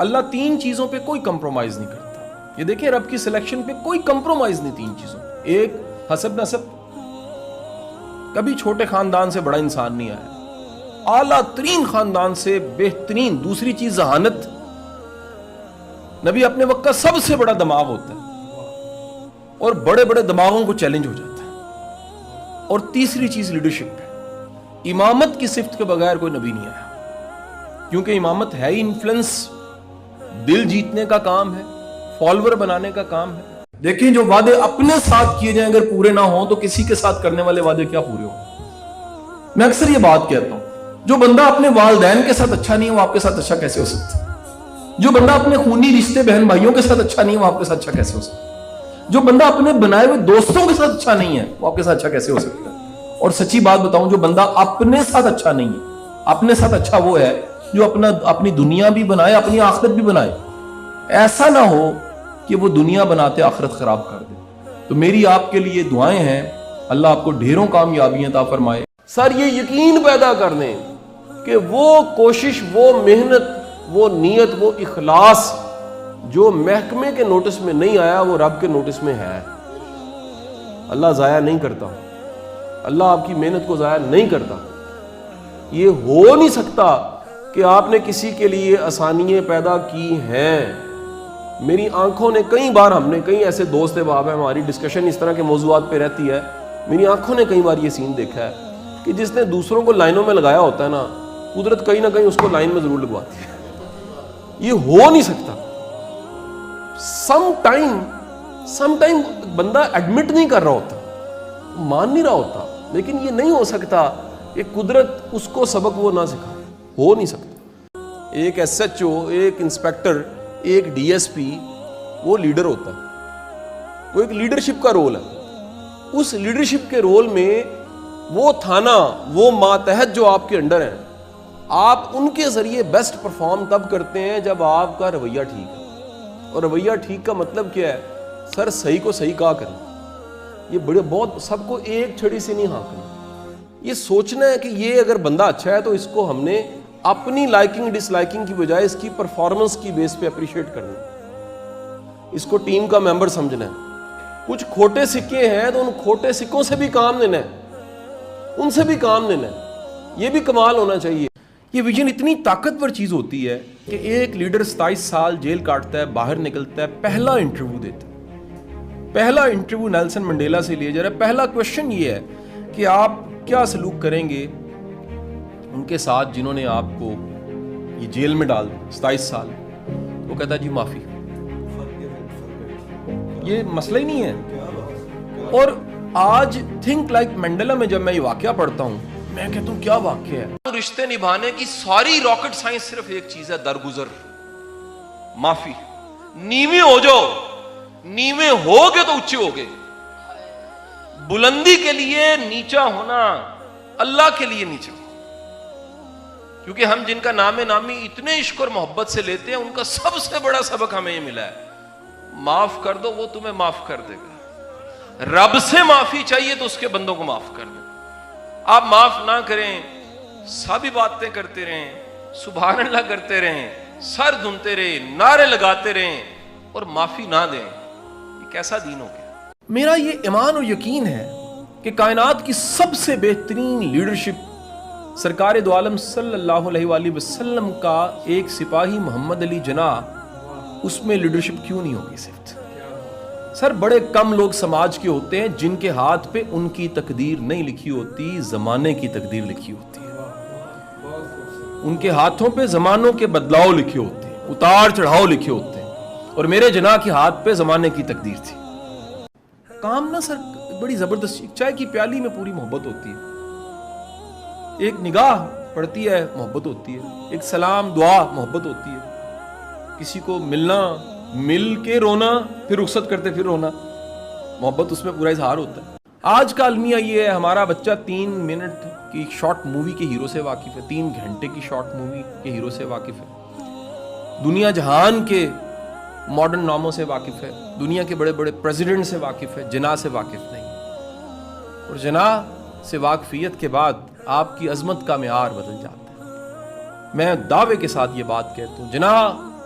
اللہ تین چیزوں پہ کوئی کمپرومائز نہیں کرتا. یہ دیکھیں رب کی سلیکشن پہ کوئی کمپرومائز نہیں تین چیزوں. ایک حسب نسب, کبھی چھوٹے خاندان سے بڑا انسان نہیں آیا, اعلیٰ ترین خاندان سے بہترین. دوسری چیز ذہانت, نبی اپنے وقت کا سب سے بڑا دماغ ہوتا ہے اور بڑے بڑے دماغوں کو چیلنج ہو جاتا ہے. اور تیسری چیز لیڈرشپ ہے. امامت کی صفت کے بغیر کوئی نبی نہیں آیا, کیونکہ امامت ہے ہی انفلوئنس, دل جیتنے کا کام ہے, فالوور بنانے کا کام ہے. دیکھیں جو وعدے اپنے ساتھ کیے جائیں اگر پورے نہ ہوں تو کسی کے ساتھ کرنے والے وعدے کیا پورے ہوں. میں اکثر یہ بات کہتا ہوں, جو بندہ اپنے والدین کے ساتھ اچھا نہیں ہے وہ آپ کے ساتھ اچھا کیسے ہو سکتا ہے؟ جو بندہ اپنے خونی رشتے بہن بھائیوں کے ساتھ اچھا نہیں ہے وہ آپ کے ساتھ اچھا کیسے ہو سکتا ہے؟ جو بندہ اپنے بنائے ہوئے دوستوں کے ساتھ اچھا نہیں ہے وہ آپ کے ساتھ اچھا کیسے ہو سکتا ہے؟ اور سچی بات بتاؤں, جو بندہ اپنے ساتھ اچھا نہیں ہے, اپنے ساتھ اچھا وہ ہے جو اپنی دنیا بھی بنائے اپنی آخرت بھی بنائے. ایسا نہ ہو کہ وہ دنیا بناتے آخرت خراب کر دے. تو میری آپ کے لیے دعائیں ہیں, اللہ آپ کو ڈھیروں کامیابیاں عطا فرمائے. سر یہ یقین پیدا کر دیں کہ وہ کوشش, وہ محنت, وہ نیت, وہ اخلاص جو محکمے کے نوٹس میں نہیں آیا وہ رب کے نوٹس میں ہے. اللہ ضائع نہیں کرتا, اللہ آپ کی محنت کو ضائع نہیں کرتا. یہ ہو نہیں سکتا کہ آپ نے کسی کے لیے آسانیاں پیدا کی ہیں. میری آنکھوں نے کئی بار, ہم نے کئی ایسے دوست احباب ہیں, ہماری ڈسکشن اس طرح کے موضوعات پہ رہتی ہے, میری آنکھوں نے کئی بار یہ سین دیکھا ہے کہ جس نے دوسروں کو لائنوں میں لگایا ہوتا ہے نا, قدرت کہیں نہ کہیں اس کو لائن میں ضرور لگواتی ہے. یہ ہو نہیں سکتا. سم ٹائم بندہ ایڈمٹ نہیں کر رہا ہوتا, مان نہیں رہا ہوتا, لیکن یہ نہیں ہو سکتا کہ قدرت اس کو سبق وہ نہ سکھائے. ہو نہیں سکتا. ایک ایس ایچ او, ایک انسپیکٹر, ایک ڈی ایس پی, وہ لیڈر ہوتا ہے, وہ ایک لیڈرشپ کا رول ہے. اس لیڈرشپ کے رول میں وہ تھانہ, وہ ماتحت جو آپ کے انڈر ہیں, آپ ان کے ذریعے بیسٹ پرفارم تب کرتے ہیں جب آپ کا رویہ ٹھیک ہے. اور رویہ ٹھیک کا مطلب کیا ہے؟ سر صحیح کو صحیح کہا کریں. یہ بہت سب کو ایک چھڑی سے نہیں ہانکنا. یہ سوچنا ہے کہ یہ اگر بندہ اچھا ہے تو اس کو ہم نے اپنی لائکنگ ڈس لائکنگ کی بجائے اس کی پرفارمنس کی بیس پہ اپریشیٹ کرنا ہے, اس کو ٹیم کا ممبر سمجھنا ہے. کچھ کھوٹے سکے ہیں تو ان کھوٹے سکوں سے بھی کام لینا ہے, ان سے بھی کام لینا ہے. یہ بھی کمال ہونا چاہیے. یہ ویژن اتنی طاقتور چیز ہوتی ہے کہ ایک لیڈر 27 سال جیل کاٹتا ہے, باہر نکلتا ہے, پہلا انٹرویو دیتا ہے. پہلا انٹرویو نیلسن منڈیلا سے لیا جا رہا ہے. پہلا کوشچن یہ ہے کہ آپ کیا سلوک کریں گے ان کے ساتھ جنہوں نے آپ کو یہ جیل میں ڈال دیا 27 سال. وہ کہتا ہے جی معافی. یہ مسئلہ ہی نہیں ہے. اور آج تھنک لائک منڈیلا میں جب میں یہ واقعہ پڑھتا ہوں میں کہتا ہوں کیا واقعہ ہے. رشتے نبھانے کی ساری راکٹ سائنس صرف ایک چیز ہے, درگزر, معافی. نیویں ہو جاؤ, نیویں ہو گے تو اونچے ہو گے. بلندی کے لیے نیچا ہونا, اللہ کے لیے نیچا. کیونکہ ہم جن کا نام نامی اتنے عشق اور محبت سے لیتے ہیں ان کا سب سے بڑا سبق ہمیں یہ ملا ہے, معاف کر دو وہ تمہیں معاف کر دے گا. رب سے معافی چاہیے تو اس کے بندوں کو معاف کر دو. آپ معاف نہ کریں, سبھی باتیں کرتے رہیں, سبحان اللہ کرتے رہیں, سر دھنتے رہیں, نعرے لگاتے رہیں اور معافی نہ دیں. یہ کیسا دین ہو گیا؟ میرا یہ ایمان اور یقین ہے کہ کائنات کی سب سے بہترین لیڈرشپ سرکار دو عالم صلی اللہ علیہ وآلہ وسلم کا ایک سپاہی محمد علی جناح, اس میں لیڈرشپ کیوں نہیں ہوگی صرف؟ سر بڑے کم لوگ سماج کے ہوتے ہیں جن کے ہاتھ پہ ان کی تقدیر نہیں لکھی ہوتی, زمانے کی تقدیر لکھی ہوتی ہے. ان کے ہاتھوں پہ زمانوں کے بدلاؤ لکھے ہوتے ہیں, اتار چڑھاؤ لکھے ہوتے ہیں. اور میرے جناح کے ہاتھ پہ زمانے کی تقدیر تھی. کام نہ سر بڑی زبردست, چائے کی پیالی میں پوری محبت ہوتی ہے, ایک نگاہ پڑتی ہے محبت ہوتی ہے, ایک سلام دعا محبت ہوتی ہے, کسی کو ملنا, مل کے رونا, پھر رخصت کرتے پھر رونا, محبت اس میں پورا اظہار ہوتا ہے. آج کا المیہ یہ ہے, ہمارا بچہ 3 منٹ کی شارٹ مووی کے ہیرو سے واقف ہے, 3 گھنٹے کی شارٹ مووی کے ہیرو سے واقف ہے, دنیا جہان کے ماڈرن ناموں سے واقف ہے, دنیا کے بڑے بڑے پریزیڈنٹ سے واقف ہے, جناح سے واقف نہیں. اور جناح سے واقفیت کے بعد آپ کی عظمت کا معیار بدل جاتا ہے. میں دعوے کے ساتھ یہ بات کہتا ہوں, جناح